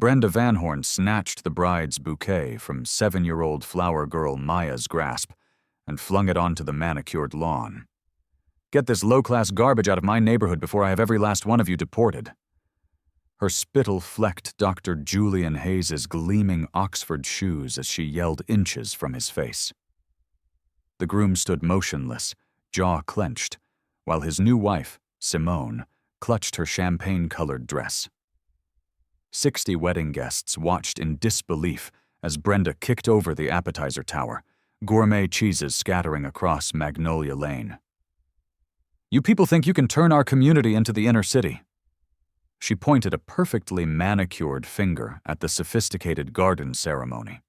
Brenda Van Horn snatched the bride's bouquet from 7-year-old flower girl Maya's grasp and flung it onto the manicured lawn. "Get this low-class garbage out of my neighborhood before I have every last one of you deported." Her spittle flecked Dr. Julian Hayes's gleaming Oxford shoes as she yelled inches from his face. The groom stood motionless, jaw clenched, while his new wife, Simone, clutched her champagne-colored dress. 60 wedding guests watched in disbelief as Brenda kicked over the appetizer tower, gourmet cheeses scattering across Magnolia Lane. "You people think you can turn our community into the inner city." She pointed a perfectly manicured finger at the sophisticated garden ceremony.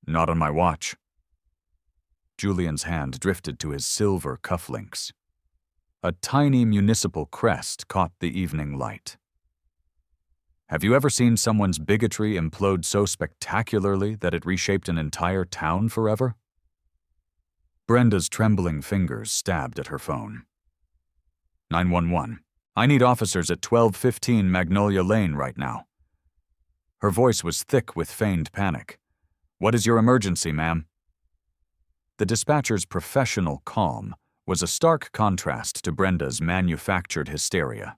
"Not on my watch." Julian's hand drifted to his silver cufflinks. A tiny municipal crest caught the evening light. "Have you ever seen someone's bigotry implode so spectacularly that it reshaped an entire town forever?" Brenda's trembling fingers stabbed at her phone. 911. "I need officers at 1215 Magnolia Lane right now." Her voice was thick with feigned panic. "What is your emergency, ma'am?" The dispatcher's professional calm was a stark contrast to Brenda's manufactured hysteria.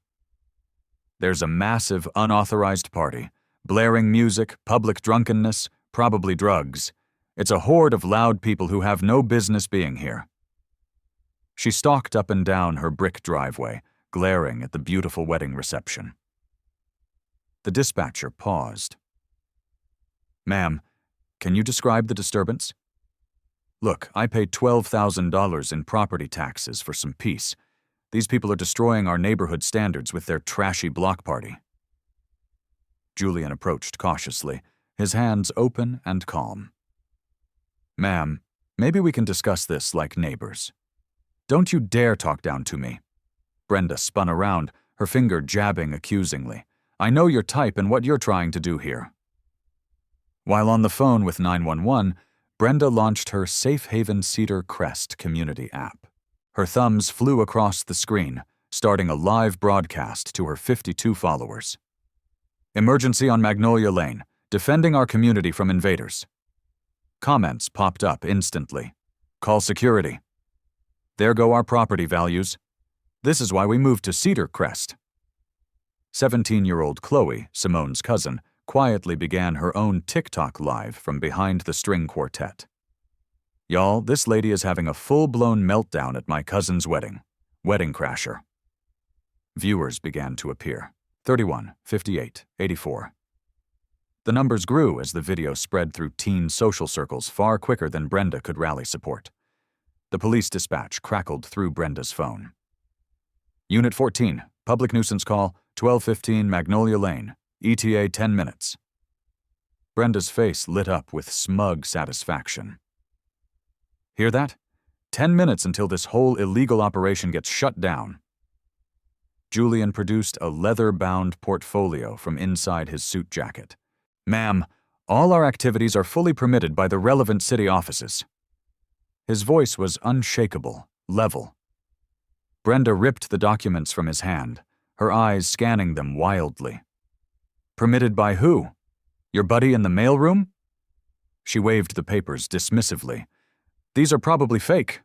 "There's a massive, unauthorized party. Blaring music, public drunkenness, probably drugs. It's a horde of loud people who have no business being here." She stalked up and down her brick driveway, glaring at the beautiful wedding reception. The dispatcher paused. "Ma'am, can you describe the disturbance?" "Look, I paid $12,000 in property taxes for some peace. These people are destroying our neighborhood standards with their trashy block party." Julian approached cautiously, his hands open and calm. "Ma'am, maybe we can discuss this like neighbors." "Don't you dare talk down to me." Brenda spun around, her finger jabbing accusingly. "I know your type and what you're trying to do here." While on the phone with 911, Brenda launched her Safe Haven Cedar Crest community app. Her thumbs flew across the screen, starting a live broadcast to her 52 followers. "Emergency on Magnolia Lane. Defending our community from invaders." Comments popped up instantly. "Call security." "There go our property values. This is why we moved to Cedar Crest." 17-year-old Chloe, Simone's cousin, quietly began her own TikTok live from behind the string quartet. "Y'all, this lady is having a full-blown meltdown at my cousin's wedding. Wedding crasher." Viewers began to appear. 31, 58, 84. The numbers grew as the video spread through teen social circles far quicker than Brenda could rally support. The police dispatch crackled through Brenda's phone. "Unit 14, public nuisance call, 1215 Magnolia Lane. ETA 10 minutes. Brenda's face lit up with smug satisfaction. "Hear that? 10 minutes until this whole illegal operation gets shut down." Julian produced a leather-bound portfolio from inside his suit jacket. "Ma'am, all our activities are fully permitted by the relevant city offices." His voice was unshakable, level. Brenda ripped the documents from his hand, her eyes scanning them wildly. "Permitted by who? Your buddy in the mailroom?" She waved the papers dismissively. "These are probably fake."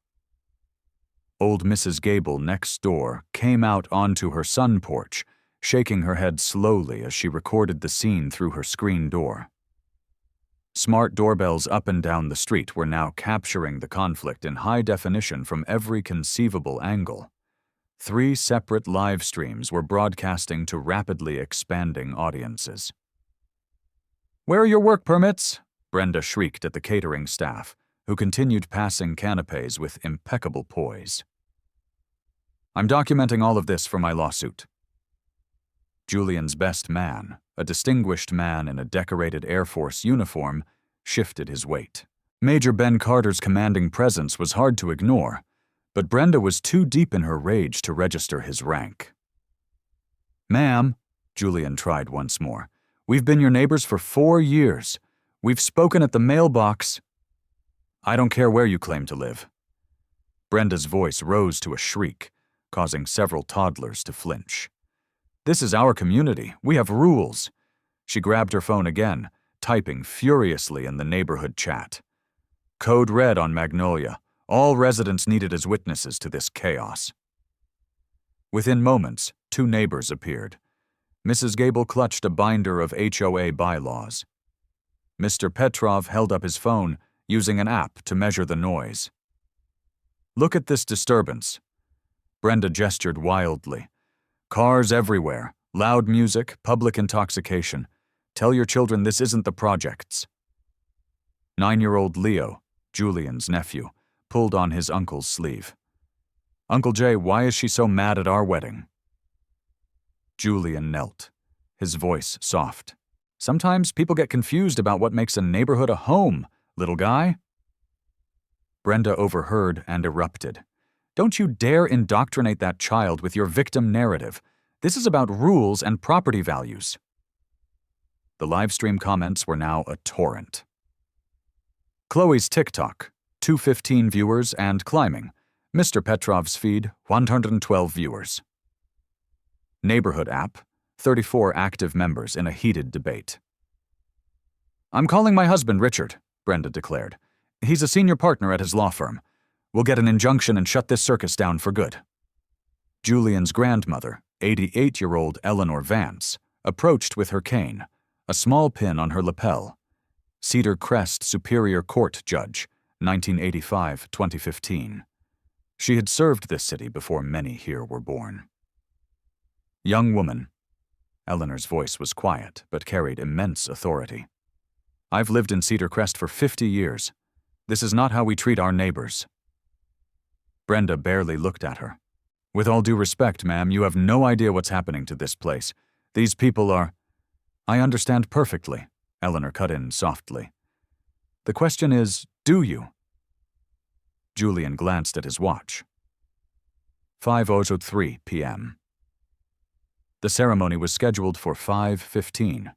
Old Mrs. Gable next door came out onto her sun porch, shaking her head slowly as she recorded the scene through her screen door. Smart doorbells up and down the street were now capturing the conflict in high definition from every conceivable angle. 3 separate live streams were broadcasting to rapidly expanding audiences. "Where are your work permits?" Brenda shrieked at the catering staff, who continued passing canapes with impeccable poise. "I'm documenting all of this for my lawsuit." Julian's best man, a distinguished man in a decorated Air Force uniform, shifted his weight. Major Ben Carter's commanding presence was hard to ignore, but Brenda was too deep in her rage to register his rank. "Ma'am," Julian tried once more, "we've been your neighbors for 4 years. We've spoken at the mailbox." "I don't care where you claim to live." Brenda's voice rose to a shriek, causing several toddlers to flinch. "This is our community. We have rules." She grabbed her phone again, typing furiously in the neighborhood chat. Code red on Magnolia. All residents needed as witnesses to this chaos. Within moments, 2 neighbors appeared. Mrs. Gable clutched a binder of HOA bylaws. Mr. Petrov held up his phone, using an app to measure the noise. Look at this disturbance. Brenda gestured wildly. Cars everywhere, loud music, public intoxication. Tell your children this isn't the projects. 9-year-old Leo, Julian's nephew, pulled on his uncle's sleeve. Uncle Jay, why is she so mad at our wedding? Julian knelt, his voice soft. Sometimes people get confused about what makes a neighborhood a home, little guy. Brenda overheard and erupted. Don't you dare indoctrinate that child with your victim narrative. This is about rules and property values. The livestream comments were now a torrent. Chloe's TikTok, 215 viewers and climbing. Mr. Petrov's feed, 112 viewers. Neighborhood app, 34 active members in a heated debate. I'm calling my husband Richard, Brenda declared. He's a senior partner at his law firm. We'll get an injunction and shut this circus down for good. Julian's grandmother, 88-year-old Eleanor Vance, approached with her cane, a small pin on her lapel. Cedar Crest Superior Court Judge, 1985-2015. She had served this city before many here were born. Young woman. Eleanor's voice was quiet, but carried immense authority. I've lived in Cedar Crest for 50 years. This is not how we treat our neighbors. Brenda barely looked at her. With all due respect, ma'am, you have no idea what's happening to this place. These people are... I understand perfectly, Eleanor cut in softly. The question is, do you? Julian glanced at his watch. 5:03 p.m. The ceremony was scheduled for 5:15.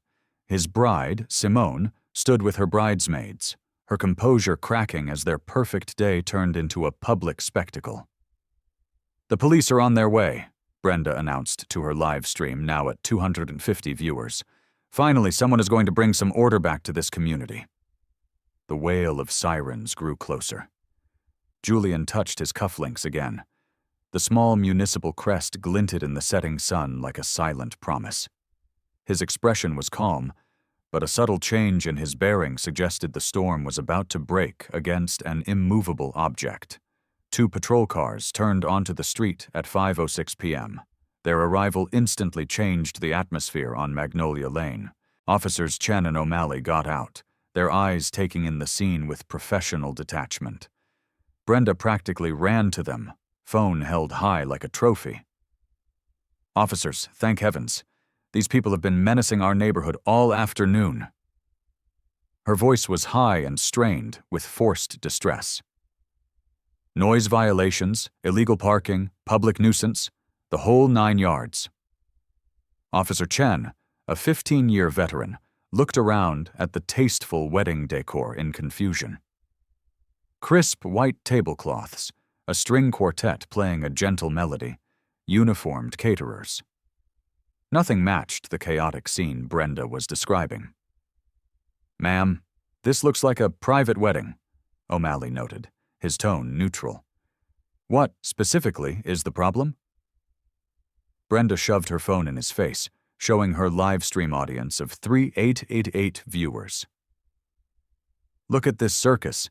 His bride, Simone, stood with her bridesmaids, her composure cracking as their perfect day turned into a public spectacle. The police are on their way, Brenda announced to her live stream, now at 250 viewers. Finally, someone is going to bring some order back to this community. The wail of sirens grew closer. Julian touched his cufflinks again. The small municipal crest glinted in the setting sun like a silent promise. His expression was calm, but a subtle change in his bearing suggested the storm was about to break against an immovable object. 2 patrol cars turned onto the street at 5:06 p.m. Their arrival instantly changed the atmosphere on Magnolia Lane. Officers Chen and O'Malley got out, their eyes taking in the scene with professional detachment. Brenda practically ran to them, phone held high like a trophy. Officers, thank heavens. These people have been menacing our neighborhood all afternoon. Her voice was high and strained with forced distress. Noise violations, illegal parking, public nuisance, the whole 9 yards. Officer Chen, a 15-year veteran, looked around at the tasteful wedding decor in confusion. Crisp white tablecloths, a string quartet playing a gentle melody, uniformed caterers. Nothing matched the chaotic scene Brenda was describing. Ma'am, this looks like a private wedding, O'Malley noted, his tone neutral. What, specifically, is the problem? Brenda shoved her phone in his face, showing her live stream audience of 3,888 viewers. Look at this circus.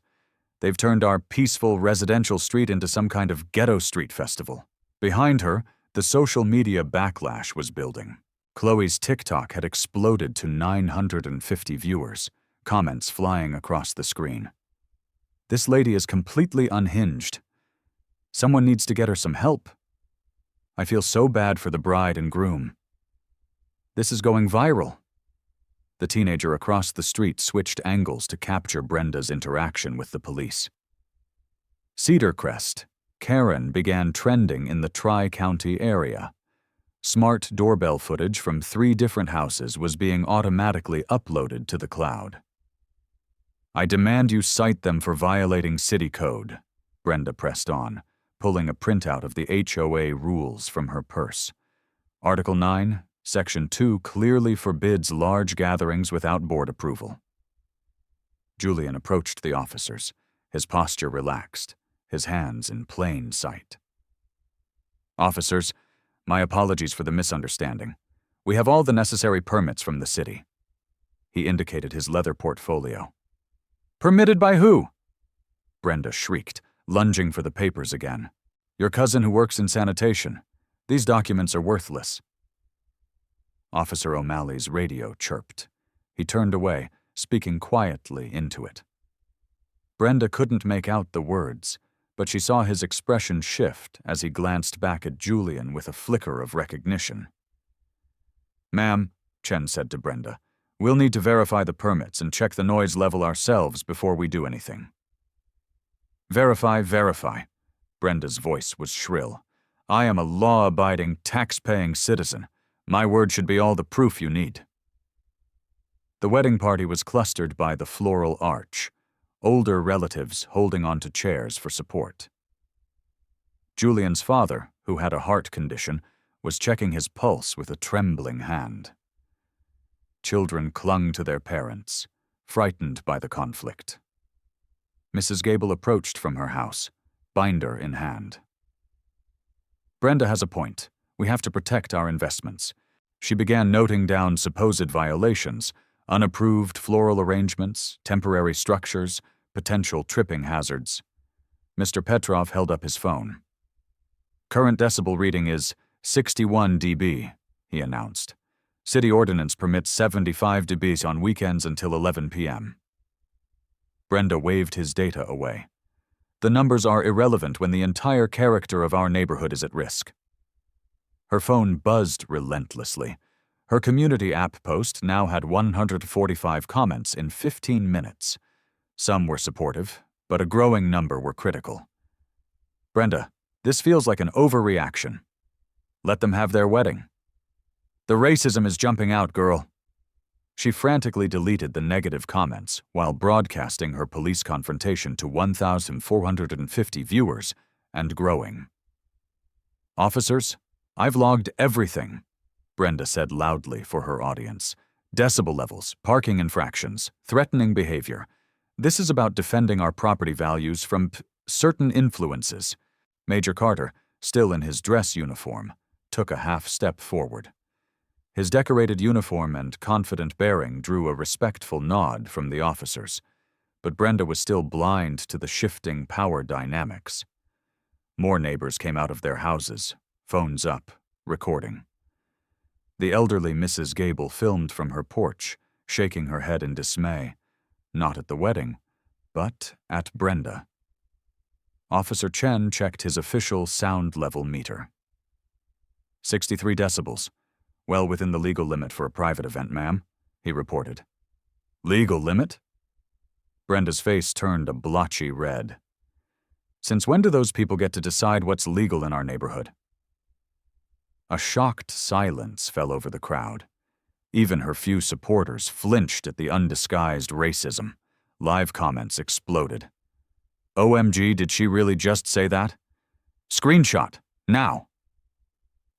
They've turned our peaceful residential street into some kind of ghetto street festival. Behind her, the social media backlash was building. Chloe's TikTok had exploded to 950 viewers, comments flying across the screen. This lady is completely unhinged. Someone needs to get her some help. I feel so bad for the bride and groom. This is going viral. The teenager across the street switched angles to capture Brenda's interaction with the police. Cedar Crest. Karen began trending in the Tri-County area. Smart doorbell footage from 3 different houses was being automatically uploaded to the cloud. I demand you cite them for violating city code, Brenda pressed on, pulling a printout of the HOA rules from her purse. Article 9, Section 2 clearly forbids large gatherings without board approval. Julian approached the officers, his posture relaxed, his hands in plain sight. Officers, my apologies for the misunderstanding. We have all the necessary permits from the city. He indicated his leather portfolio. Permitted by who? Brenda shrieked, lunging for the papers again. Your cousin who works in sanitation. These documents are worthless. Officer O'Malley's radio chirped. He turned away, speaking quietly into it. Brenda couldn't make out the words, but she saw his expression shift as he glanced back at Julian with a flicker of recognition. Ma'am, Chen said to Brenda, we'll need to verify the permits and check the noise level ourselves before we do anything. Verify, verify. Brenda's voice was shrill. I am a law-abiding, tax-paying citizen. My word should be all the proof you need. The wedding party was clustered by the floral arch, older relatives holding onto chairs for support. Julian's father, who had a heart condition, was checking his pulse with a trembling hand. Children clung to their parents, frightened by the conflict. Mrs. Gable approached from her house, binder in hand. Brenda has a point. We have to protect our investments. She began noting down supposed violations, unapproved floral arrangements, temporary structures, potential tripping hazards. Mr. Petrov held up his phone. Current decibel reading is 61 dB, he announced. City ordinance permits 75 dB on weekends until 11 p.m. Brenda waved his data away. The numbers are irrelevant when the entire character of our neighborhood is at risk. Her phone buzzed relentlessly. Her community app post now had 145 comments in 15 minutes. Some were supportive, but a growing number were critical. Brenda, this feels like an overreaction. Let them have their wedding. The racism is jumping out, girl. She frantically deleted the negative comments while broadcasting her police confrontation to 1,450 viewers and growing. Officers, I've logged everything, Brenda said loudly for her audience. Decibel levels, parking infractions, threatening behavior. This is about defending our property values from certain influences. Major Carter, still in his dress uniform, took a half step forward. His decorated uniform and confident bearing drew a respectful nod from the officers, but Brenda was still blind to the shifting power dynamics. More neighbors came out of their houses, phones up, recording. The elderly Mrs. Gable filmed from her porch, shaking her head in dismay, not at the wedding, but at Brenda. Officer Chen checked his official sound level meter. 63 decibels. Well within the legal limit for a private event, ma'am, he reported. Legal limit? Brenda's face turned a blotchy red. Since when do those people get to decide what's legal in our neighborhood? A shocked silence fell over the crowd. Even her few supporters flinched at the undisguised racism. Live comments exploded. OMG, did she really just say that? Screenshot, now.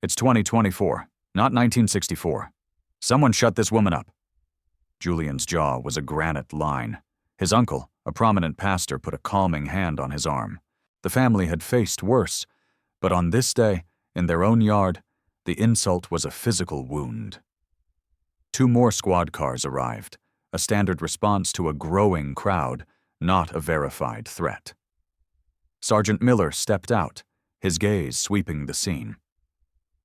It's 2024. Not 1964. Someone shut this woman up. Julian's jaw was a granite line. His uncle, a prominent pastor, put a calming hand on his arm. The family had faced worse, but on this day, in their own yard, the insult was a physical wound. 2 more squad cars arrived, a standard response to a growing crowd, not a verified threat. Sergeant Miller stepped out, his gaze sweeping the scene.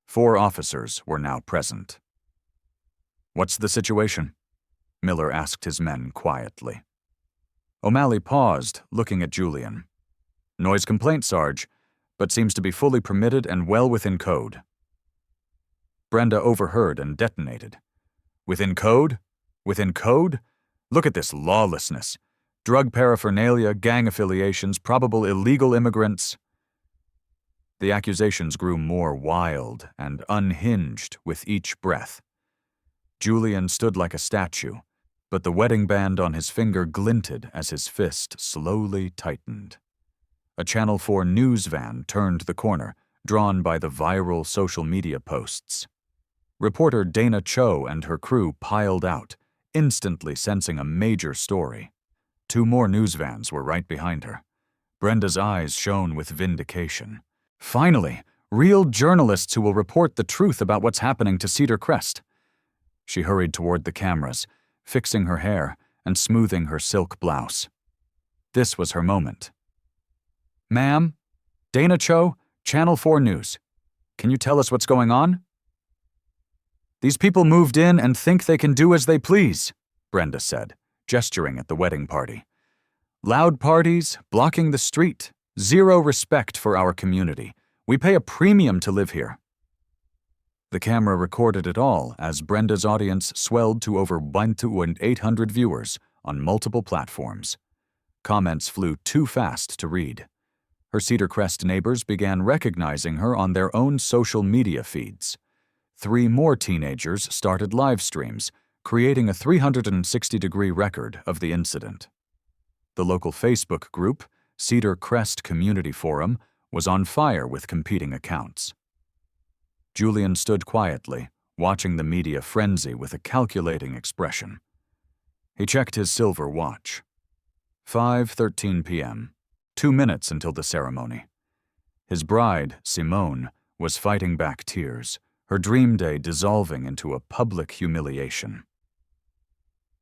4 officers were now present. What's the situation? Miller asked his men quietly. O'Malley paused, looking at Julian. Noise complaint, Sarge, but seems to be fully permitted and well within code. Brenda overheard and detonated. Within code? Within code? Look at this lawlessness. Drug paraphernalia, gang affiliations, probable illegal immigrants. The accusations grew more wild and unhinged with each breath. Julian stood like a statue, but the wedding band on his finger glinted as his fist slowly tightened. A Channel 4 news van turned the corner, drawn by the viral social media posts. Reporter Dana Cho and her crew piled out, instantly sensing a major story. 2 more news vans were right behind her. Brenda's eyes shone with vindication. Finally, real journalists who will report the truth about what's happening to Cedar Crest. She hurried toward the cameras, fixing her hair and smoothing her silk blouse. This was her moment. "Ma'am, Dana Cho, Channel 4 News. Can you tell us what's going on?" "These people moved in and think they can do as they please," Brenda said, gesturing at the wedding party. "Loud parties, blocking the street, zero respect for our community. We pay a premium to live here." The camera recorded it all as Brenda's audience swelled to over 1,800 viewers on multiple platforms. Comments flew too fast to read. Her Cedar Crest neighbors began recognizing her on their own social media feeds. 3 more teenagers started live streams, creating a 360-degree record of the incident. The local Facebook group, Cedar Crest Community Forum, was on fire with competing accounts. Julian stood quietly, watching the media frenzy with a calculating expression. He checked his silver watch. 5:13 p.m., 2 minutes until the ceremony. His bride, Simone, was fighting back tears, her dream day dissolving into a public humiliation.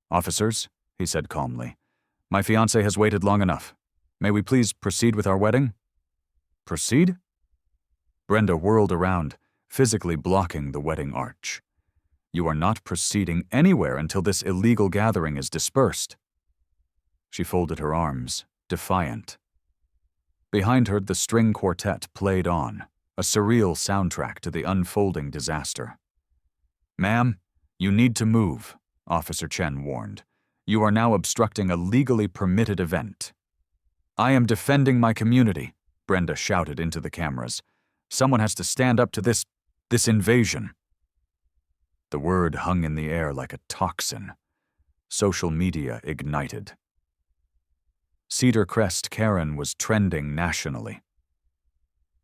"Officers," he said calmly, "my fiancé has waited long enough. May we please proceed with our wedding?" "Proceed?" Brenda whirled around, physically blocking the wedding arch. "You are not proceeding anywhere until this illegal gathering is dispersed." She folded her arms, defiant. Behind her, the string quartet played on, a surreal soundtrack to the unfolding disaster. "Ma'am, you need to move," Officer Chen warned. "You are now obstructing a legally permitted event." "I am defending my community," Brenda shouted into the cameras. "Someone has to stand up to this invasion." The word hung in the air like a toxin. Social media ignited. Cedar Crest Karen was trending nationally.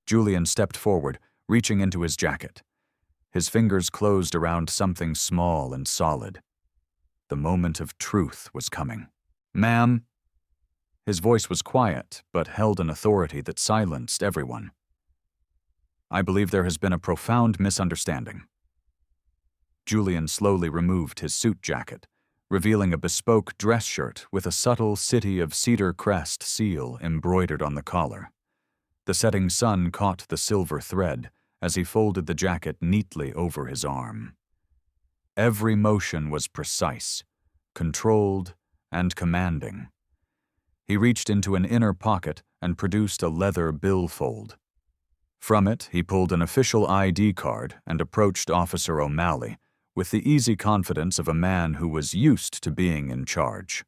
Julian stepped forward, reaching into his jacket. His fingers closed around something small and solid. The moment of truth was coming. "Ma'am." His voice was quiet, but held an authority that silenced everyone. "I believe there has been a profound misunderstanding." Julian slowly removed his suit jacket, revealing a bespoke dress shirt with a subtle City of Cedar Crest seal embroidered on the collar. The setting sun caught the silver thread as he folded the jacket neatly over his arm. Every motion was precise, controlled, and commanding. He reached into an inner pocket and produced a leather billfold. From it, he pulled an official ID card and approached Officer O'Malley with the easy confidence of a man who was used to being in charge.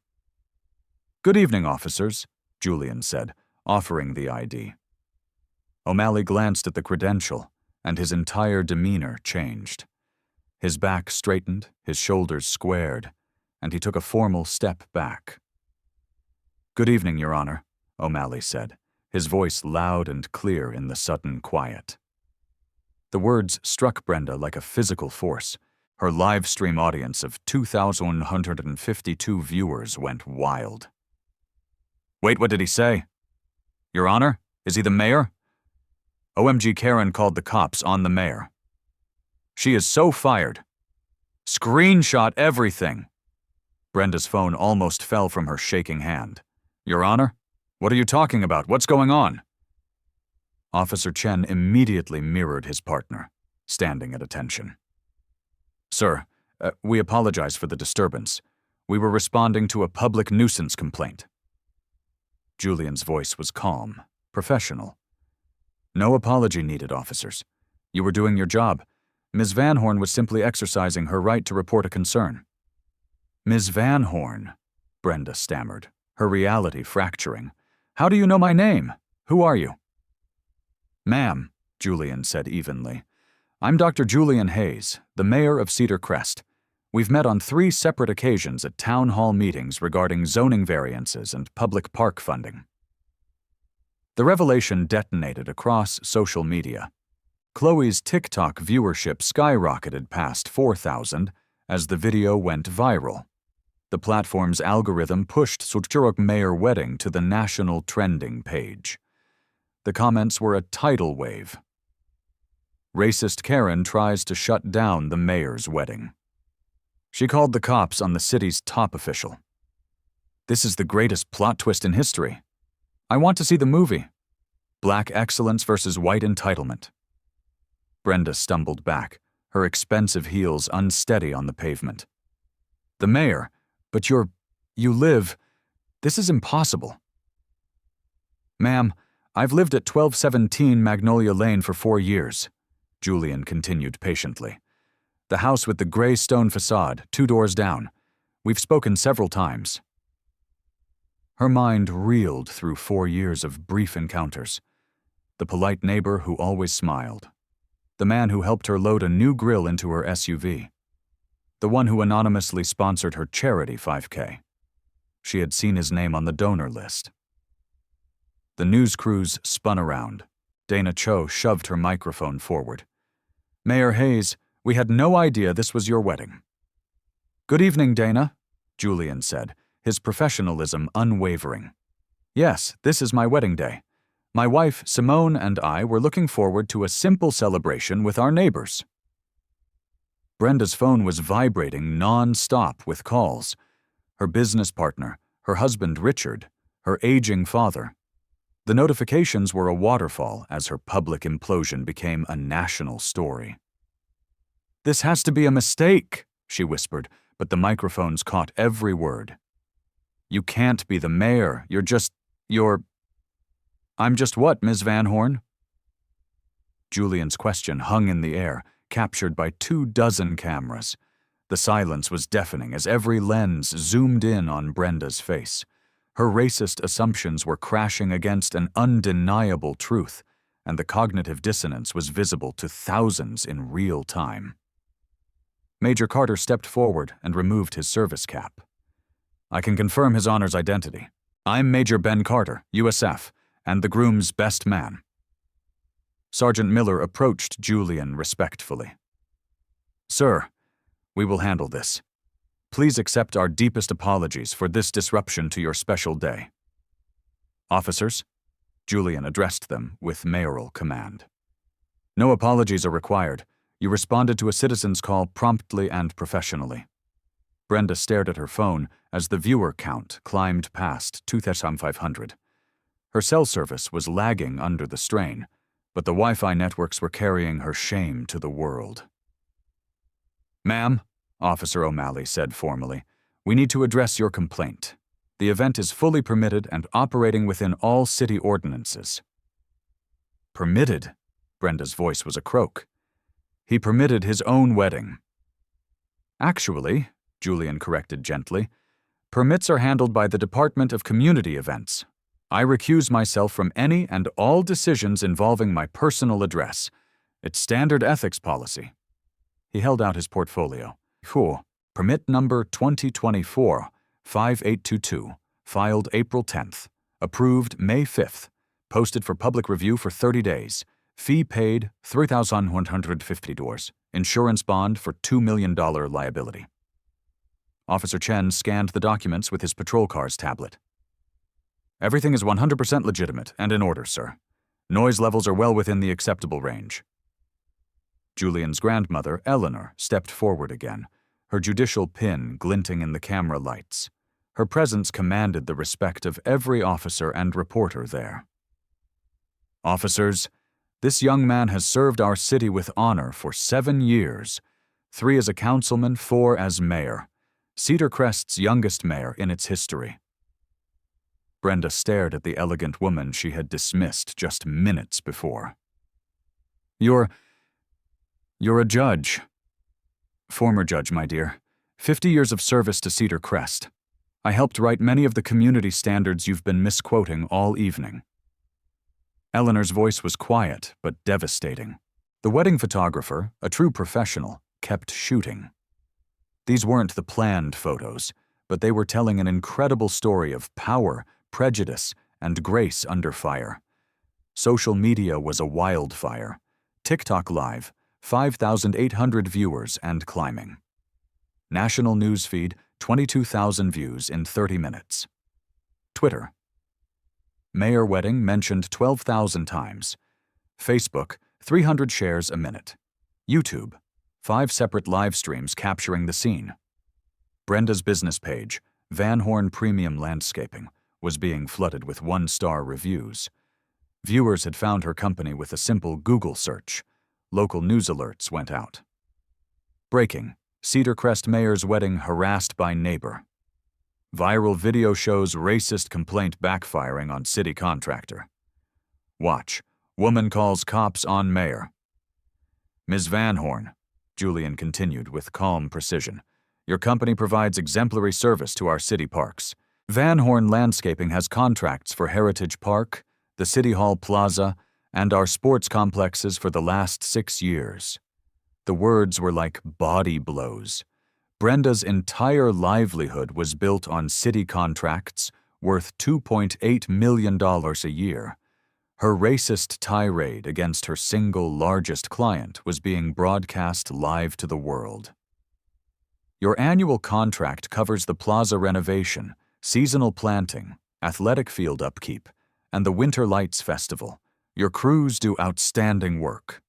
"Good evening, officers," Julian said, offering the ID. O'Malley glanced at the credential, and his entire demeanor changed. His back straightened, his shoulders squared, and he took a formal step back. "Good evening, Your Honor," O'Malley said, his voice loud and clear in the sudden quiet. The words struck Brenda like a physical force. Her live stream audience of 2,152 viewers went wild. "Wait, what did he say? Your Honor, is he the mayor?" "OMG Karen called the cops on the mayor." "She is so fired. Screenshot everything." Brenda's phone almost fell from her shaking hand. "Your Honor, what are you talking about? What's going on?" Officer Chen immediately mirrored his partner, standing at attention. "Sir, we apologize for the disturbance. We were responding to a public nuisance complaint." Julian's voice was calm, professional. "No apology needed, officers. You were doing your job. Ms. Van Horn was simply exercising her right to report a concern." "Ms. Van Horn," Brenda stammered, her reality fracturing. "How do you know my name? Who are you?" "Ma'am," Julian said evenly, "I'm Dr. Julian Hayes, the mayor of Cedar Crest. We've met on 3 separate occasions at town hall meetings regarding zoning variances and public park funding." The revelation detonated across social media. Chloe's TikTok viewership skyrocketed past 4,000 as the video went viral. The platform's algorithm pushed Suchurok Mayor wedding to the national trending page. The comments were a tidal wave. Racist Karen tries to shut down the mayor's wedding. She called the cops on the city's top official. This is the greatest plot twist in history. I want to see the movie. Black excellence versus white entitlement. Brenda stumbled back, her expensive heels unsteady on the pavement. The mayor, but you live, this is impossible. Ma'am, I've lived at 1217 Magnolia Lane for 4 years, Julian continued patiently. The house with the gray stone facade, 2 doors down. We've spoken several times. Her mind reeled through 4 years of brief encounters. The polite neighbor who always smiled. The man who helped her load a new grill into her SUV. The one who anonymously sponsored her charity 5K. She had seen his name on the donor list. The news crews spun around. Dana Cho shoved her microphone forward. Mayor Hayes, we had no idea this was your wedding. Good evening, Dana, Julian said, his professionalism unwavering. Yes, this is my wedding day. My wife, Simone, and I were looking forward to a simple celebration with our neighbors. Brenda's phone was vibrating non-stop with calls. Her business partner, her husband Richard, her aging father. The notifications were a waterfall as her public implosion became a national story. This has to be a mistake, she whispered, but the microphones caught every word. You can't be the mayor, I'm just what, Ms. Van Horn? Julian's question hung in the air, captured by 24 cameras. The silence was deafening as every lens zoomed in on Brenda's face. Her racist assumptions were crashing against an undeniable truth, and the cognitive dissonance was visible to thousands in real time. Major Carter stepped forward and removed his service cap. I can confirm His Honor's identity. I'm Major Ben Carter, USF, and the groom's best man. Sergeant Miller approached Julian respectfully. Sir, we will handle this. Please accept our deepest apologies for this disruption to your special day. Officers, Julian addressed them with mayoral command. No apologies are required. You responded to a citizen's call promptly and professionally. Brenda stared at her phone as the viewer count climbed past 2,500. Her cell service was lagging under the strain, but the Wi-Fi networks were carrying her shame to the world. Ma'am, Officer O'Malley said formally, we need to address your complaint. The event is fully permitted and operating within all city ordinances. Permitted? Brenda's voice was a croak. He permitted his own wedding. Actually, Julian corrected gently, permits are handled by the Department of Community Events. I recuse myself from any and all decisions involving my personal address. It's standard ethics policy. He held out his portfolio. Permit number 2024-5822, filed April 10th, approved May 5th, posted for public review for 30 days, fee paid $3,150, insurance bond for $2 million liability. Officer Chen scanned the documents with his patrol car's tablet. Everything is 100% legitimate and in order, sir. Noise levels are well within the acceptable range. Julian's grandmother, Eleanor, stepped forward again, her judicial pin glinting in the camera lights. Her presence commanded the respect of every officer and reporter there. Officers, this young man has served our city with honor for 7 years, 3 as a councilman, 4 as mayor, Cedar Crest's youngest mayor in its history. Brenda stared at the elegant woman she had dismissed just minutes before. You're a judge. Former judge, my dear. 50 years of service to Cedar Crest. I helped write many of the community standards you've been misquoting all evening. Eleanor's voice was quiet but devastating. The wedding photographer, a true professional, kept shooting. These weren't the planned photos, but they were telling an incredible story of power, prejudice, and grace under fire. Social media was a wildfire. TikTok Live, 5,800 viewers and climbing. National newsfeed, 22,000 views in 30 minutes. Twitter. Mayor wedding mentioned 12,000 times. Facebook, 300 shares a minute. YouTube, 5 separate live streams capturing the scene. Brenda's business page, Van Horn Premium Landscaping, was being flooded with 1-star reviews. Viewers had found her company with a simple Google search. Local news alerts went out. Breaking: Cedar Crest mayor's wedding harassed by neighbor. Viral video shows racist complaint backfiring on city contractor. Watch: woman calls cops on mayor. Ms. Van Horn, Julian continued with calm precision, your company provides exemplary service to our city parks. Van Horn Landscaping has contracts for Heritage Park, the City Hall Plaza, and our sports complexes for the last 6 years. The words were like body blows. Brenda's entire livelihood was built on city contracts worth $2.8 million a year. Her racist tirade against her single largest client was being broadcast live to the world. Your annual contract covers the plaza renovation, seasonal planting, athletic field upkeep, and the Winter Lights Festival. Your crews do outstanding work.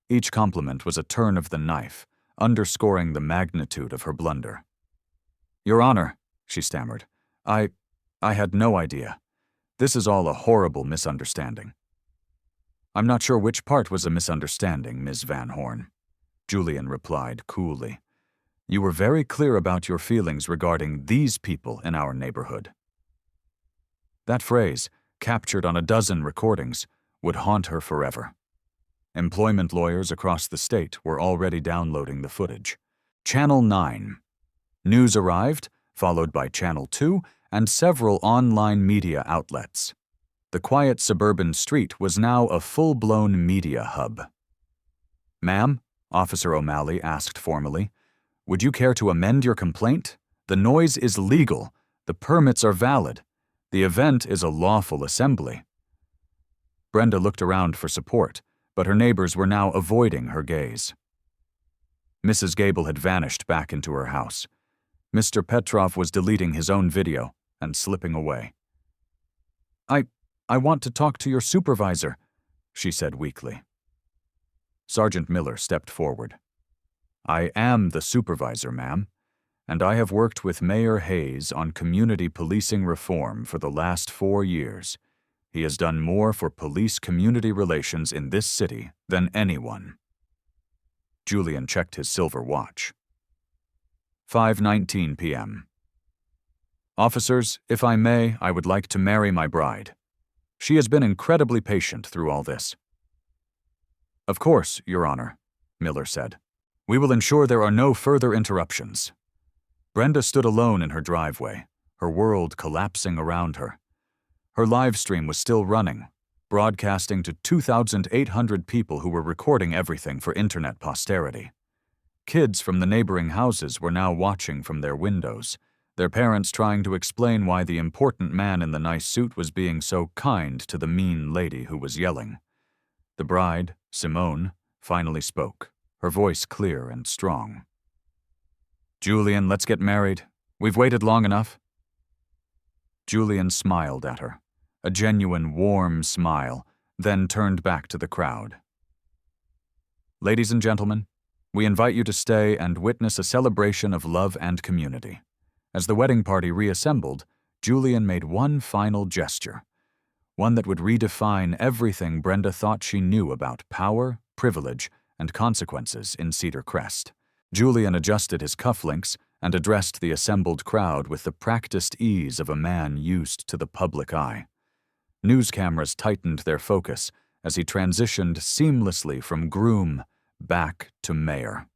Each compliment was a turn of the knife, underscoring the magnitude of her blunder. Your Honor, she stammered, I had no idea. This is all a horrible misunderstanding. I'm not sure which part was a misunderstanding, Ms. Van Horn, Julian replied coolly. You were very clear about your feelings regarding these people in our neighborhood. That phrase, captured on a dozen recordings, would haunt her forever. Employment lawyers across the state were already downloading the footage. Channel 9. News arrived, followed by Channel 2 and several online media outlets. The quiet suburban street was now a full-blown media hub. Ma'am, Officer O'Malley asked formally, would you care to amend your complaint? The noise is legal. The permits are valid. The event is a lawful assembly. Brenda looked around for support, but her neighbors were now avoiding her gaze. Mrs. Gable had vanished back into her house. Mr. Petrov was deleting his own video and slipping away. I want to talk to your supervisor, she said weakly. Sergeant Miller stepped forward. I am the supervisor, ma'am, and I have worked with Mayor Hayes on community policing reform for the last 4 years. He has done more for police-community relations in this city than anyone. Julian checked his silver watch. 5:19 p.m. Officers, if I may, I would like to marry my bride. She has been incredibly patient through all this. Of course, Your Honor, Miller said. We will ensure there are no further interruptions. Brenda stood alone in her driveway, her world collapsing around her. Her live stream was still running, broadcasting to 2,800 people who were recording everything for internet posterity. Kids from the neighboring houses were now watching from their windows, their parents trying to explain why the important man in the nice suit was being so kind to the mean lady who was yelling. The bride, Simone, finally spoke, her voice clear and strong. Julian, let's get married. We've waited long enough. Julian smiled at her, a genuine warm smile, then turned back to the crowd. Ladies and gentlemen, we invite you to stay and witness a celebration of love and community. As the wedding party reassembled, Julian made one final gesture, one that would redefine everything Brenda thought she knew about power, privilege, and consequences in Cedar Crest. Julian adjusted his cufflinks and addressed the assembled crowd with the practiced ease of a man used to the public eye. News cameras tightened their focus as he transitioned seamlessly from groom back to mayor.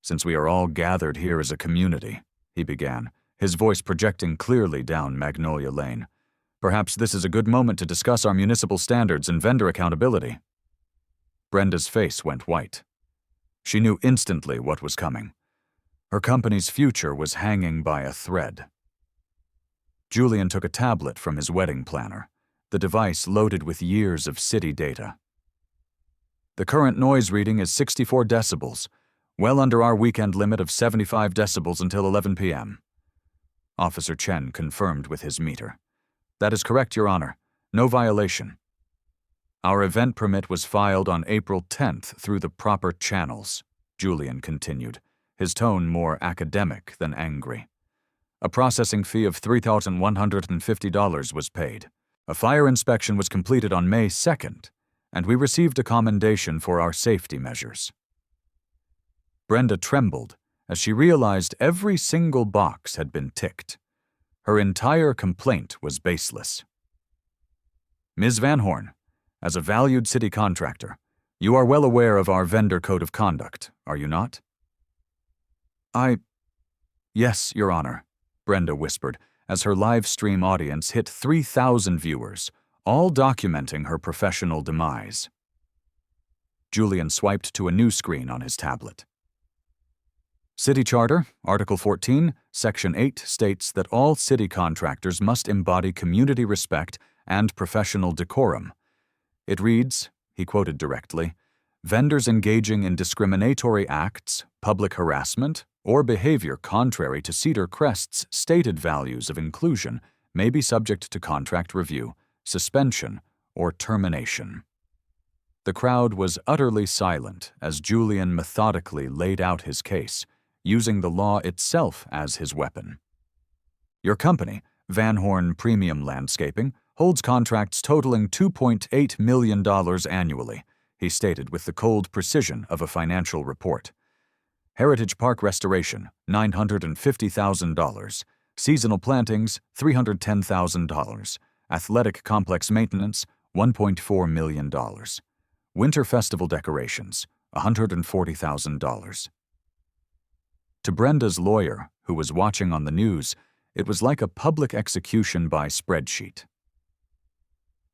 Since we are all gathered here as a community, he began, his voice projecting clearly down Magnolia Lane. Perhaps this is a good moment to discuss our municipal standards and vendor accountability. Brenda's face went white. She knew instantly what was coming. Her company's future was hanging by a thread. Julian took a tablet from his wedding planner, the device loaded with years of city data. The current noise reading is 64 decibels, well under our weekend limit of 75 decibels until 11 p.m. Officer Chen confirmed with his meter. That is correct, Your Honor. No violation. Our event permit was filed on April 10th through the proper channels, Julian continued, his tone more academic than angry. A processing fee of $3,150 was paid. A fire inspection was completed on May 2nd, and we received a commendation for our safety measures. Brenda trembled as she realized every single box had been ticked. Her entire complaint was baseless. Ms. Van Horn, as a valued city contractor, you are well aware of our vendor code of conduct, are you not? Yes, Your Honor, Brenda whispered as her live stream audience hit 3,000 viewers, all documenting her professional demise. Julian swiped to a new screen on his tablet. City Charter, Article 14, Section 8 states that all city contractors must embody community respect and professional decorum. It reads, he quoted directly, vendors engaging in discriminatory acts, public harassment, or behavior contrary to Cedar Crest's stated values of inclusion may be subject to contract review, suspension, or termination. The crowd was utterly silent as Julian methodically laid out his case, using the law itself as his weapon. Your company, Van Horn Premium Landscaping, holds contracts totaling $2.8 million annually, he stated with the cold precision of a financial report. Heritage Park Restoration, $950,000. Seasonal plantings, $310,000. Athletic Complex Maintenance, $1.4 million. Winter Festival decorations, $140,000. To Brenda's lawyer, who was watching on the news, it was like a public execution by spreadsheet.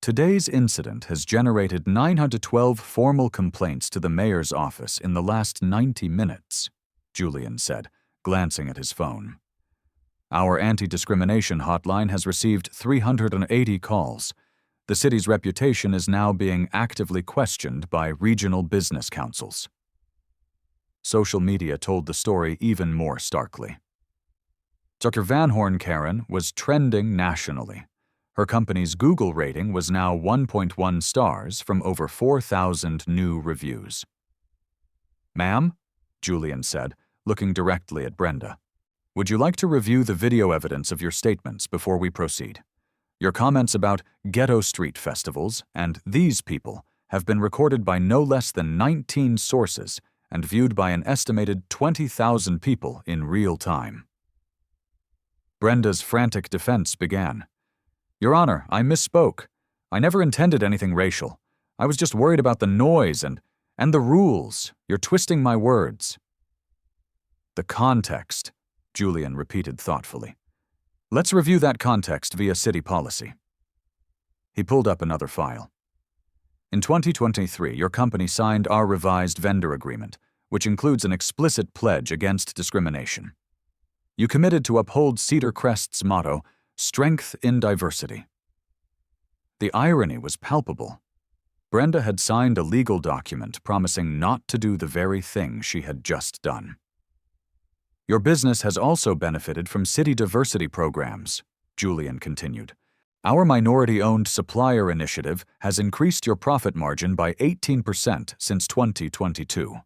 Today's incident has generated 912 formal complaints to the mayor's office in the last 90 minutes, Julian said, glancing at his phone. Our anti-discrimination hotline has received 380 calls. The city's reputation is now being actively questioned by regional business councils. Social media told the story even more starkly. Dr. Van Horn Karen was trending nationally. Her company's Google rating was now 1.1 stars from over 4,000 new reviews. Ma'am, Julian said, looking directly at Brenda, would you like to review the video evidence of your statements before we proceed? Your comments about ghetto street festivals and these people have been recorded by no less than 19 sources and viewed by an estimated 20,000 people in real time. Brenda's frantic defense began. Your Honor, I misspoke. I never intended anything racial. I was just worried about the noise and the rules. You're twisting my words. The context, Julian repeated thoughtfully. Let's review that context via city policy. He pulled up another file. In 2023, your company signed our revised vendor agreement, which includes an explicit pledge against discrimination. You committed to uphold Cedar Crest's motto, strength in diversity. The irony was palpable. Brenda had signed a legal document promising not to do the very thing she had just done. Your business has also benefited from city diversity programs, Julian continued. Our minority-owned supplier initiative has increased your profit margin by 18% since 2022.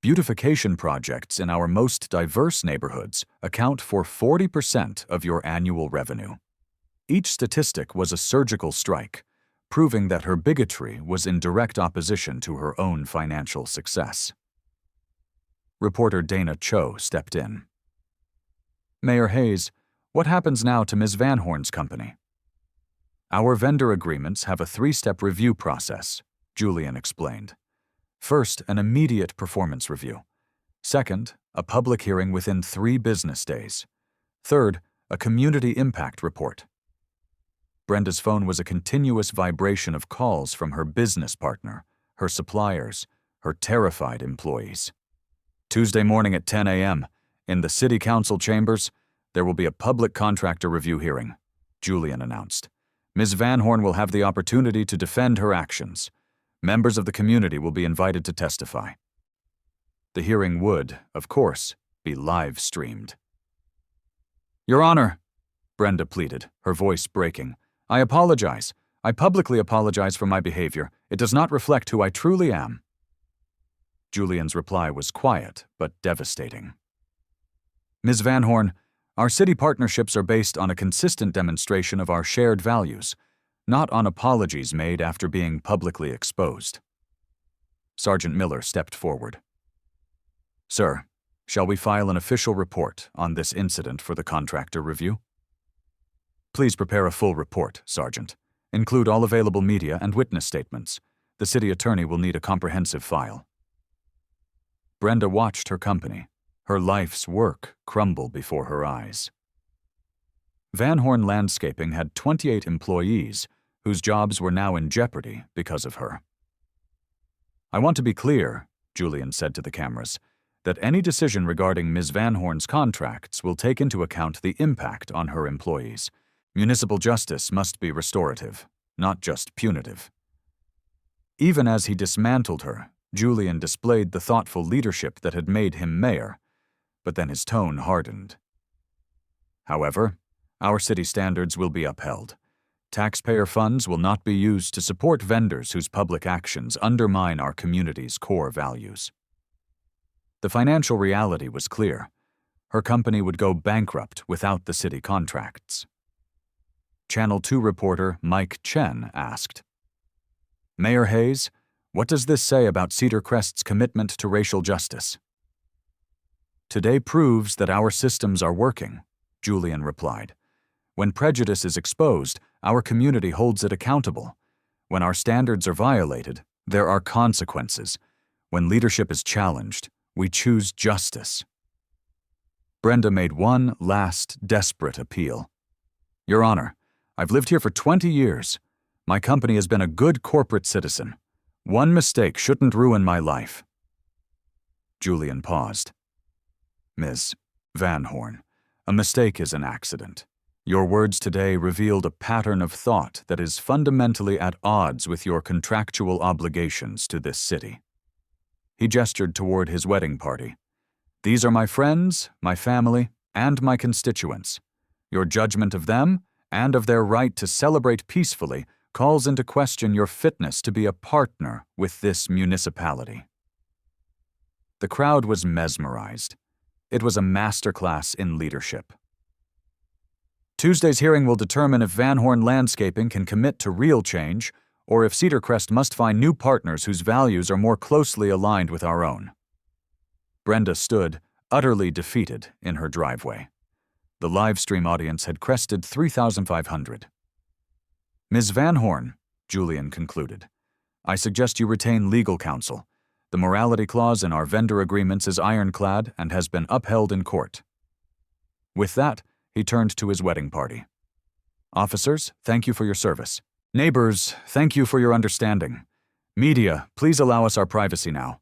Beautification projects in our most diverse neighborhoods account for 40% of your annual revenue. Each statistic was a surgical strike, proving that her bigotry was in direct opposition to her own financial success. Reporter Dana Cho stepped in. Mayor Hayes, what happens now to Ms. Van Horn's company? Our vendor agreements have a 3-step review process, Julian explained. First, an immediate performance review. Second, a public hearing within 3 business days. Third, a community impact report. Brenda's phone was a continuous vibration of calls from her business partner, her suppliers, her terrified employees. Tuesday morning at 10 a.m., in the City Council chambers, there will be a public contractor review hearing, Julian announced. Ms. Van Horn will have the opportunity to defend her actions. Members of the community will be invited to testify. The hearing would, of course, be live-streamed. Your Honor, Brenda pleaded, her voice breaking, I apologize. I publicly apologize for my behavior. It does not reflect who I truly am. Julian's reply was quiet, but devastating. Ms. Van Horn, our city partnerships are based on a consistent demonstration of our shared values, not on apologies made after being publicly exposed. Sergeant Miller stepped forward. Sir, shall we file an official report on this incident for the contractor review? Please prepare a full report, Sergeant. Include all available media and witness statements. The city attorney will need a comprehensive file. Brenda watched her company, her life's work, crumble before her eyes. Van Horn Landscaping had 28 employees whose jobs were now in jeopardy because of her. I want to be clear, Julian said to the cameras, that any decision regarding Ms. Van Horn's contracts will take into account the impact on her employees. Municipal justice must be restorative, not just punitive. Even as he dismantled her, Julian displayed the thoughtful leadership that had made him mayor, but then his tone hardened. However, our city standards will be upheld. Taxpayer funds will not be used to support vendors whose public actions undermine our community's core values. The financial reality was clear. Her company would go bankrupt without the city contracts. Channel 2 reporter Mike Chen asked, Mayor Hayes, what does this say about Cedar Crest's commitment to racial justice? Today proves that our systems are working, Julian replied. When prejudice is exposed, our community holds it accountable. When our standards are violated, there are consequences. When leadership is challenged, we choose justice. Brenda made one last desperate appeal. Your Honor, I've lived here for 20 years. My company has been a good corporate citizen. One mistake shouldn't ruin my life. Julian paused. Ms. Van Horn, a mistake is an accident. Your words today revealed a pattern of thought that is fundamentally at odds with your contractual obligations to this city. He gestured toward his wedding party. These are my friends, my family, and my constituents. Your judgment of them and of their right to celebrate peacefully calls into question your fitness to be a partner with this municipality. The crowd was mesmerized. It was a masterclass in leadership. Tuesday's hearing will determine if Van Horn Landscaping can commit to real change or if Cedar Crest must find new partners whose values are more closely aligned with our own. Brenda stood, utterly defeated, in her driveway. The live stream audience had crested 3,500. Ms. Van Horn, Julian concluded, I suggest you retain legal counsel. The morality clause in our vendor agreements is ironclad and has been upheld in court. With that, he turned to his wedding party. Officers, thank you for your service. Neighbors, thank you for your understanding. Media, please allow us our privacy now.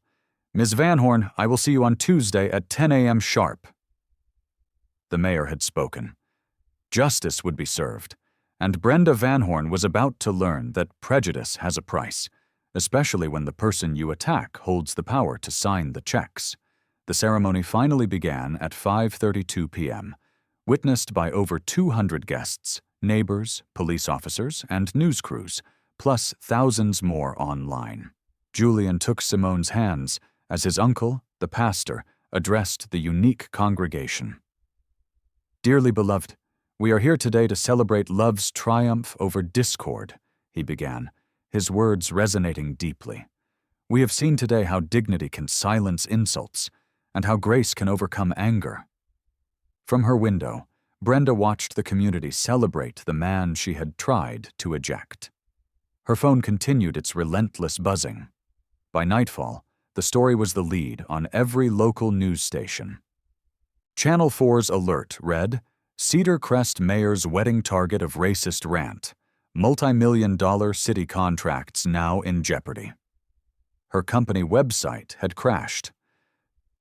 Ms. Van Horn, I will see you on Tuesday at 10 a.m. sharp. The mayor had spoken. Justice would be served, and Brenda Van Horn was about to learn that prejudice has a price, especially when the person you attack holds the power to sign the checks. The ceremony finally began at 5:32 p.m., witnessed by over 200 guests, neighbors, police officers, and news crews, plus thousands more online. Julian took Simone's hands as his uncle, the pastor, addressed the unique congregation. Dearly beloved, we are here today to celebrate love's triumph over discord, he began, his words resonating deeply. We have seen today how dignity can silence insults, and how grace can overcome anger. From her window, Brenda watched the community celebrate the man she had tried to eject. Her phone continued its relentless buzzing. By nightfall, the story was the lead on every local news station. Channel 4's alert read, Cedar Crest Mayor's wedding target of racist rant. Multi-million-dollar city contracts now in jeopardy. Her company website had crashed.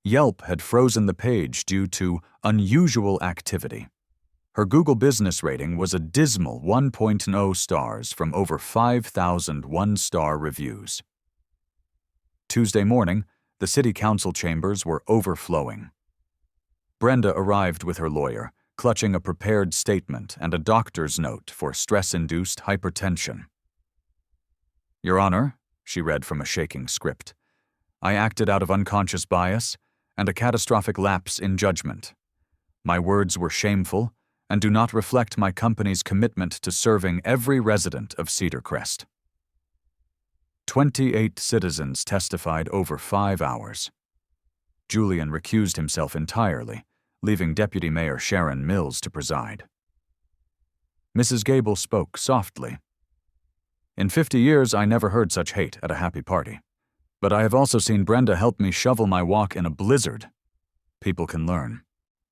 Yelp had frozen the page due to unusual activity. Her Google business rating was a dismal 1.0 stars from over 5,000 one-star reviews. Tuesday morning, the city council chambers were overflowing. Brenda arrived with her lawyer, clutching a prepared statement and a doctor's note for stress-induced hypertension. "Your Honor," she read from a shaking script, "I acted out of unconscious bias and a catastrophic lapse in judgment. My words were shameful and do not reflect my company's commitment to serving every resident of Cedar Crest." 28 citizens testified over 5 hours. Julian recused himself entirely, leaving Deputy Mayor Sharon Mills to preside. Mrs. Gable spoke softly. "In 50 years, I never heard such hate at a happy party. But I have also seen Brenda help me shovel my walk in a blizzard. People can learn."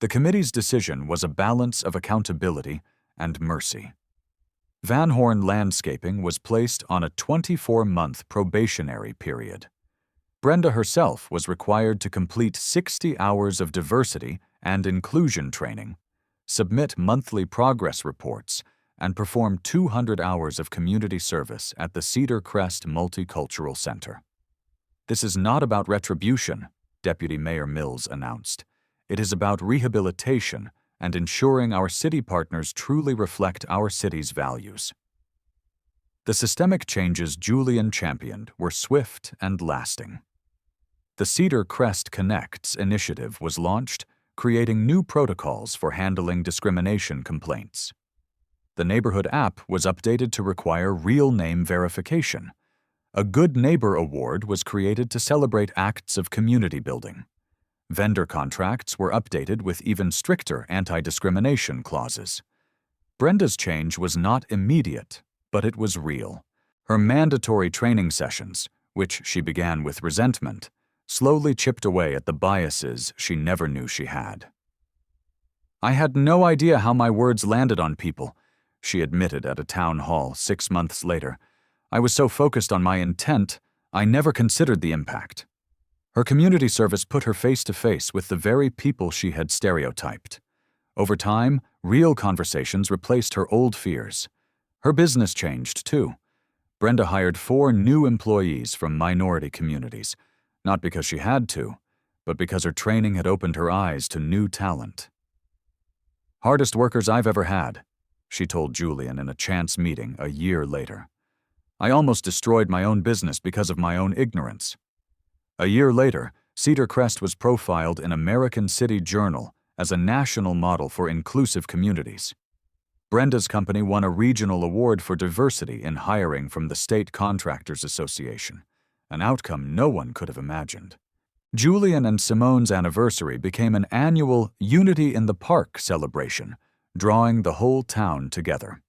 The committee's decision was a balance of accountability and mercy. Van Horn Landscaping was placed on a 24-month probationary period. Brenda herself was required to complete 60 hours of diversity and inclusion training, submit monthly progress reports, and perform 200 hours of community service at the Cedar Crest Multicultural Center. "This is not about retribution," Deputy Mayor Mills announced. "It is about rehabilitation and ensuring our city partners truly reflect our city's values." The systemic changes Julian championed were swift and lasting. The Cedar Crest Connects initiative was launched, creating new protocols for handling discrimination complaints. The neighborhood app was updated to require real name verification. A Good Neighbor Award was created to celebrate acts of community building. Vendor contracts were updated with even stricter anti-discrimination clauses. Brenda's change was not immediate, but it was real. Her mandatory training sessions, which she began with resentment, slowly chipped away at the biases she never knew she had. "I had no idea how my words landed on people," she admitted at a town hall 6 months later. "I was so focused on my intent, I never considered the impact." Her community service put her face to face with the very people she had stereotyped. Over time, real conversations replaced her old fears. Her business changed, too. Brenda hired 4 new employees from minority communities, not because she had to, but because her training had opened her eyes to new talent. "Hardest workers I've ever had," she told Julian in a chance meeting a year later. "I almost destroyed my own business because of my own ignorance." A year later, Cedar Crest was profiled in American City Journal as a national model for inclusive communities. Brenda's company won a regional award for diversity in hiring from the State Contractors Association, an outcome no one could have imagined. Julian and Simone's anniversary became an annual Unity in the Park celebration, drawing the whole town together.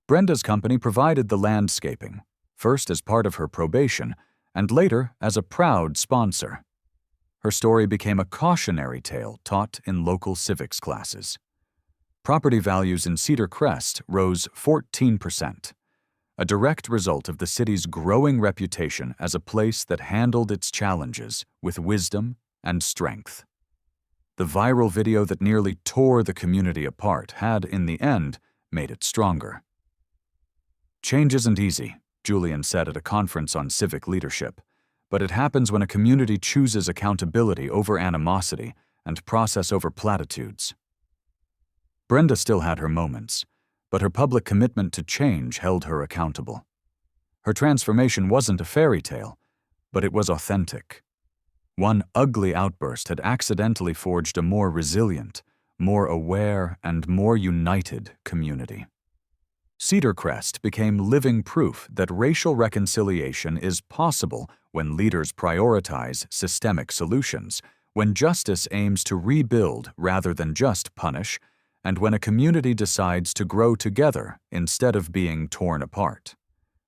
Brenda's company provided the landscaping, first as part of her probation, and later as a proud sponsor. Her story became a cautionary tale taught in local civics classes. Property values in Cedar Crest rose 14%, a direct result of the city's growing reputation as a place that handled its challenges with wisdom and strength. The viral video that nearly tore the community apart had, in the end, made it stronger. "Change isn't easy," Julian said at a conference on civic leadership, "but it happens when a community chooses accountability over animosity and process over platitudes." Brenda still had her moments, but her public commitment to change held her accountable. Her transformation wasn't a fairy tale, but it was authentic. One ugly outburst had accidentally forged a more resilient, more aware, and more united community. Cedar Crest became living proof that racial reconciliation is possible when leaders prioritize systemic solutions, when justice aims to rebuild rather than just punish, and when a community decides to grow together instead of being torn apart.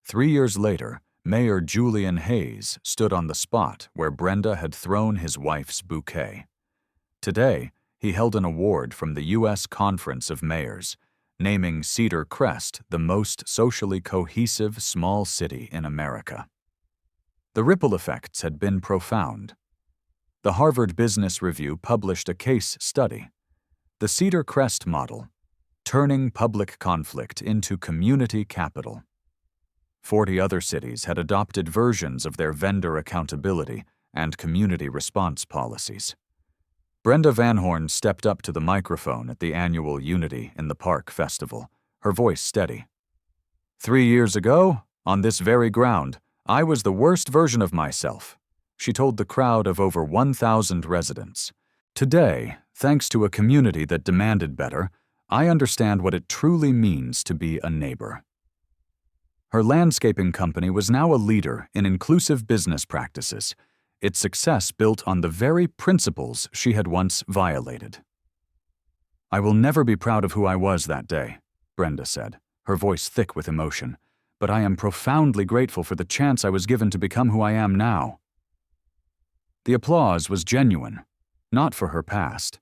3 years later, Mayor Julian Hayes stood on the spot where Brenda had thrown his wife's bouquet. Today, he held an award from the U.S. Conference of Mayors, naming Cedar Crest the most socially cohesive small city in America. The ripple effects had been profound. The Harvard Business Review published a case study, The Cedar Crest Model, Turning Public Conflict into Community Capital. 40 other cities had adopted versions of their vendor accountability and community response policies. Brenda Van Horn stepped up to the microphone at the annual Unity in the Park festival, her voice steady. 3 years ago, on this very ground, I was the worst version of myself, she told the crowd of over 1,000 residents. Today, thanks to a community that demanded better, I understand what it truly means to be a neighbor. Her landscaping company was now a leader in inclusive business practices, its success built on the very principles she had once violated. I will never be proud of who I was that day, Brenda said, her voice thick with emotion, but I am profoundly grateful for the chance I was given to become who I am now. The applause was genuine, not for her past,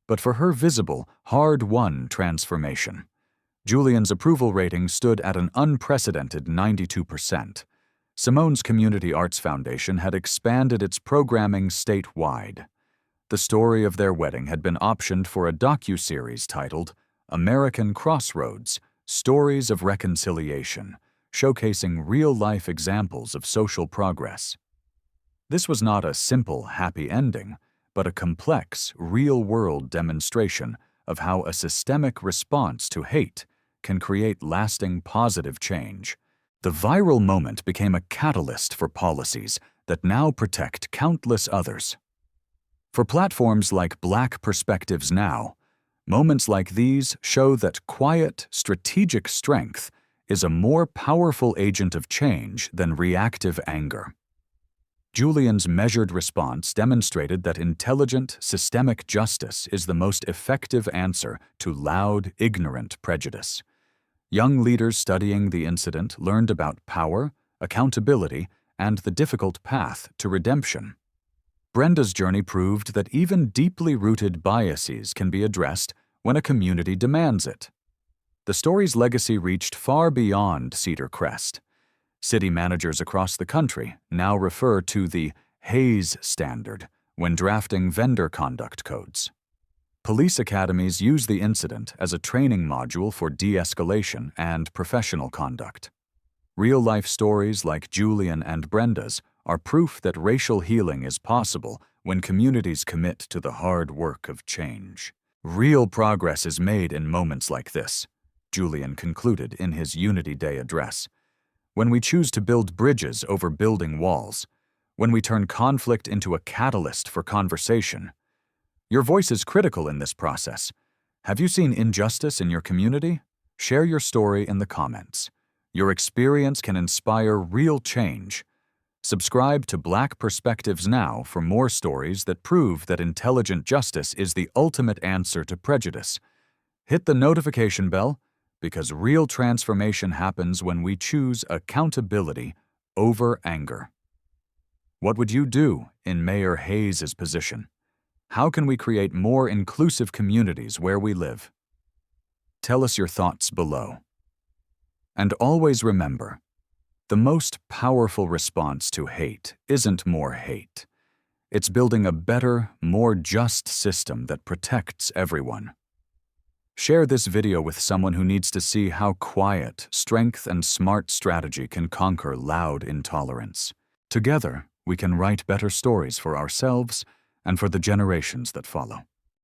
but for her visible, hard-won transformation. Julian's approval rating stood at an unprecedented 92%. Simone's Community Arts Foundation had expanded its programming statewide. The story of their wedding had been optioned for a docuseries titled American Crossroads: Stories of Reconciliation, showcasing real-life examples of social progress. This was not a simple, happy ending, but a complex, real-world demonstration of how a systemic response to hate can create lasting positive change. The viral moment became a catalyst for policies that now protect countless others. For platforms like Black Perspectives Now, moments like these show that quiet, strategic strength is a more powerful agent of change than reactive anger. Julian's measured response demonstrated that intelligent, systemic justice is the most effective answer to loud, ignorant prejudice. Young leaders studying the incident learned about power, accountability, and the difficult path to redemption. Brenda's journey proved that even deeply rooted biases can be addressed when a community demands it. The story's legacy reached far beyond Cedar Crest. City managers across the country now refer to the Hays Standard when drafting vendor conduct codes. Police academies use the incident as a training module for de-escalation and professional conduct. Real-life stories like Julian and Brenda's are proof that racial healing is possible when communities commit to the hard work of change. Real progress is made in moments like this, Julian concluded in his Unity Day address. When we choose to build bridges over building walls, when we turn conflict into a catalyst for conversation. Your voice is critical in this process. Have you seen injustice in your community? Share your story in the comments. Your experience can inspire real change. Subscribe to Black Perspectives Now for more stories that prove that intelligent justice is the ultimate answer to prejudice. Hit the notification bell, because real transformation happens when we choose accountability over anger. What would you do in Mayor Hayes' position? How can we create more inclusive communities where we live? Tell us your thoughts below. And always remember, the most powerful response to hate isn't more hate. It's building a better, more just system that protects everyone. Share this video with someone who needs to see how quiet, strength, and smart strategy can conquer loud intolerance. Together, we can write better stories for ourselves and for the generations that follow.